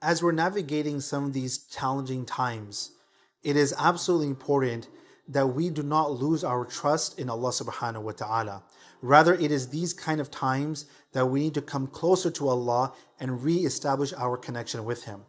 As we're navigating some of these challenging times, it is absolutely important that we do not lose our trust in Allah subhanahu wa ta'ala. Rather, it is these kind of times that we need to come closer to Allah and re-establish our connection with Him.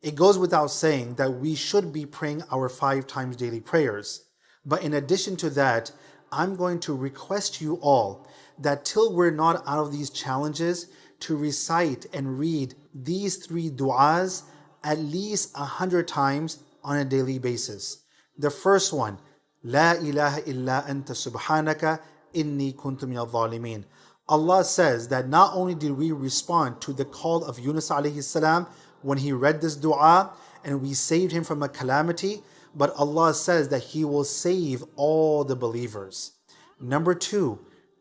It goes without saying that we should be praying our 5 times daily prayers. But in addition to that, I'm going to request you all that till we're not out of these challenges, to recite and read these 3 du'as at least 100 times on a daily basis. The first one, La ilaha illa anta subhanaka inni kuntu minal zalimin. Allah says that not only did we respond to the call of Yunus alayhi salam when he read this dua and we saved him from a calamity, but Allah says that He will save all the believers. Number 2,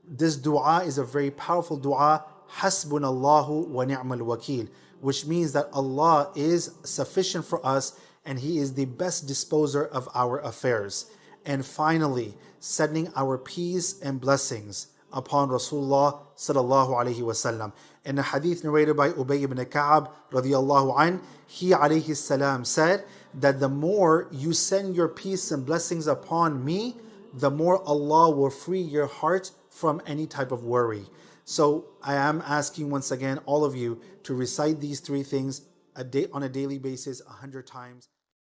this dua is a very powerful dua, Hasbunallahu wa ni'mal wakil, which means that Allah is sufficient for us and He is the best disposer of our affairs. And finally, sending our peace and blessings upon Rasulullah sallallahu alaihi wasallam. In a hadith narrated by Ubay ibn Ka'ab radiyallahu anh, he alayhi salam said that the more you send your peace and blessings upon me, the more Allah will free your heart from any type of worry. So I am asking once again all of you to recite these 3 things on a daily basis 100 times.